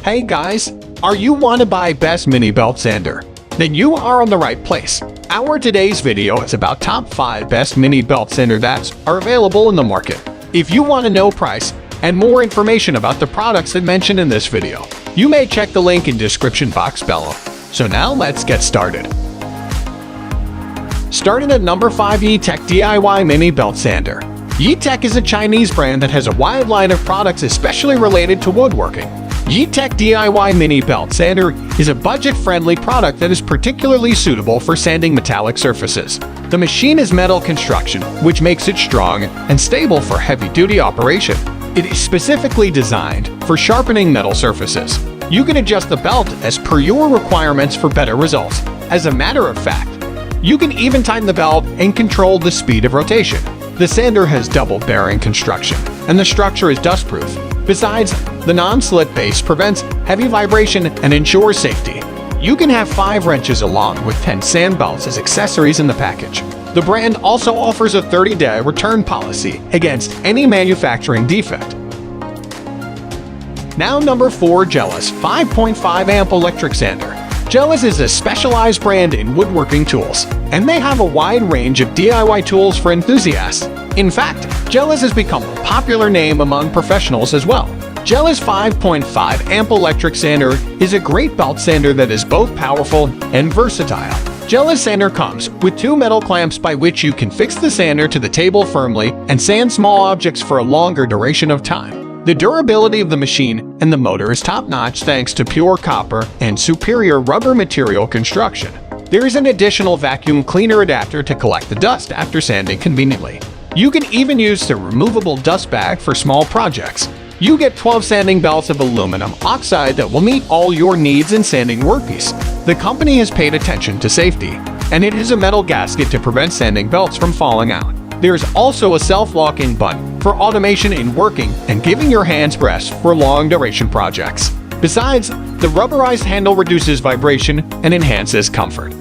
Hey guys, are you want to buy best mini belt sander? Then you are on the right place. Our today's video is about top 5 best mini belt sander that are available in the market. If you want to know price and more information about the products that mentioned in this video, you may check the link in description box below. So now let's get started. Starting at number 5, YaeTek DIY Mini Belt Sander. YaeTek is a Chinese brand that has a wide line of products especially related to woodworking. YaeTek DIY Mini Belt Sander is a budget-friendly product that is particularly suitable for sanding metallic surfaces. The machine is metal construction, which makes it strong and stable for heavy-duty operation. It is specifically designed for sharpening metal surfaces. You can adjust the belt as per your requirements for better results. As a matter of fact, you can even tighten the belt and control the speed of rotation. The sander has double bearing construction, and the structure is dust-proof. Besides, the non-slip base prevents heavy vibration and ensures safety. You can have 5 wrenches along with 10 sand belts as accessories in the package. The brand also offers a 30-day return policy against any manufacturing defect. Now number 4, Jellas 5.5 amp electric sander. Jellas is a specialized brand in woodworking tools, and they have a wide range of DIY tools for enthusiasts. In fact, Jellas has become a popular name among professionals as well. Jellas 5.5 amp electric sander is a great belt sander that is both powerful and versatile. Jellas sander comes with 2 metal clamps by which you can fix the sander to the table firmly and sand small objects for a longer duration of time. The durability of the machine and the motor is top-notch thanks to pure copper and superior rubber material construction. There is an additional vacuum cleaner adapter to collect the dust after sanding conveniently. You can even use the removable dust bag for small projects. You get 12 sanding belts of aluminum oxide that will meet all your needs in sanding workpiece. The company has paid attention to safety, and it has a metal gasket to prevent sanding belts from falling out. There is also a self-locking button for automation in working and giving your hands rest for long-duration projects. Besides, the rubberized handle reduces vibration and enhances comfort.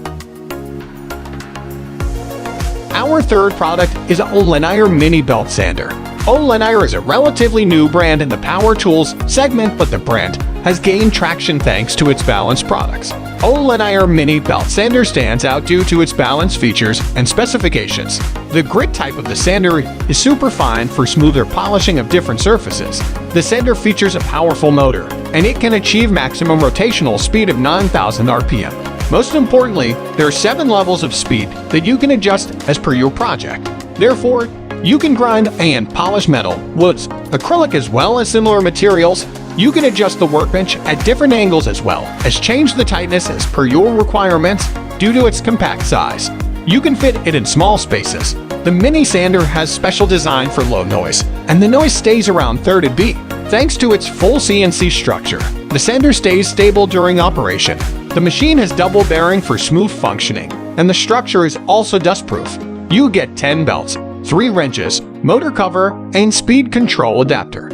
Our third product is OLenyer Mini Belt Sander. OLenyer is a relatively new brand in the power tools segment, but the brand has gained traction thanks to its balanced products. OLenyer Mini Belt Sander stands out due to its balanced features and specifications. The grit type of the sander is super fine for smoother polishing of different surfaces. The sander features a powerful motor, and it can achieve maximum rotational speed of 9,000 RPM. Most importantly, there are 7 levels of speed that you can adjust as per your project. Therefore, you can grind and polish metal, woods, acrylic as well as similar materials. You can adjust the workbench at different angles as well as change the tightness as per your requirements due to its compact size. You can fit it in small spaces. The mini sander has special design for low noise, and the noise stays around 30 dB. Thanks to its full CNC structure, the sander stays stable during operation. The machine has double bearing for smooth functioning, and the structure is also dust-proof. You get 10 belts, 3 wrenches, motor cover, and speed control adapter.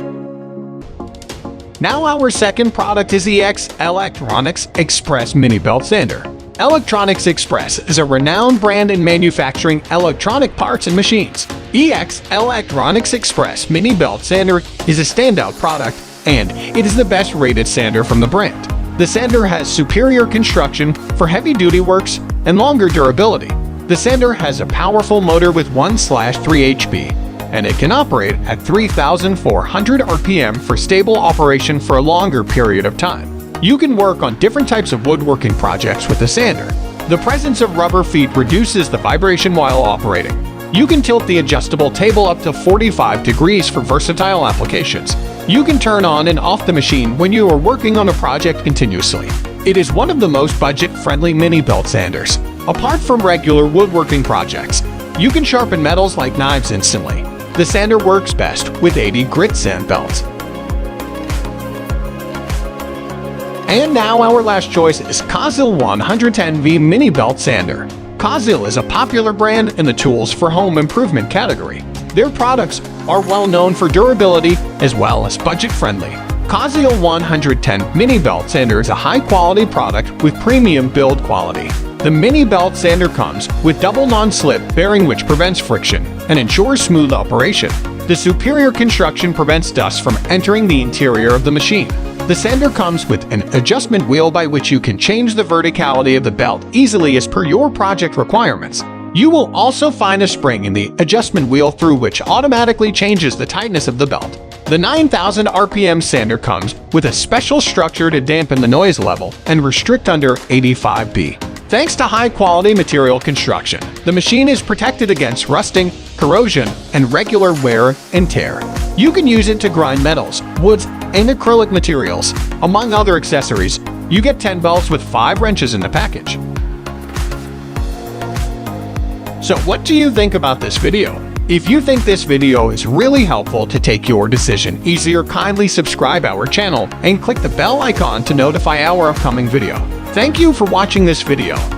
Now our second product is ELECTRONIX Express Mini Belt Sander. ELECTRONIX Express is a renowned brand in manufacturing electronic parts and machines. ELECTRONIX Express Mini Belt Sander is a standout product, and it is the best rated sander from the brand. The sander has superior construction for heavy-duty works and longer durability. The sander has a powerful motor with 1/3 HP, and it can operate at 3,400 RPM for stable operation for a longer period of time. You can work on different types of woodworking projects with the sander. The presence of rubber feet reduces the vibration while operating. You can tilt the adjustable table up to 45 degrees for versatile applications. You can turn on and off the machine when you are working on a project continuously. It is one of the most budget-friendly mini belt sanders. Apart from regular woodworking projects, you can sharpen metals like knives instantly. The sander works best with 80 grit sand belts. And now our last choice is Cozyel 110V Mini Belt Sander. Cozyel is a popular brand in the tools for home improvement category. Their products are well known for durability as well as budget-friendly. Cozyel 110 Mini Belt Sander is a high-quality product with premium build quality. The mini belt sander comes with double non-slip bearing which prevents friction and ensures smooth operation. The superior construction prevents dust from entering the interior of the machine. The sander comes with an adjustment wheel by which you can change the verticality of the belt easily as per your project requirements. You will also find a spring in the adjustment wheel through which automatically changes the tightness of the belt. The 9,000 RPM sander comes with a special structure to dampen the noise level and restrict under 85 dB. Thanks to high-quality material construction, the machine is protected against rusting, corrosion, and regular wear and tear. You can use it to grind metals, woods, and acrylic materials. Among other accessories, you get 10 belts with 5 wrenches in the package. So what do you think about this video? If you think this video is really helpful to take your decision easier, kindly subscribe our channel and click the bell icon to notify our upcoming video. Thank you for watching this video.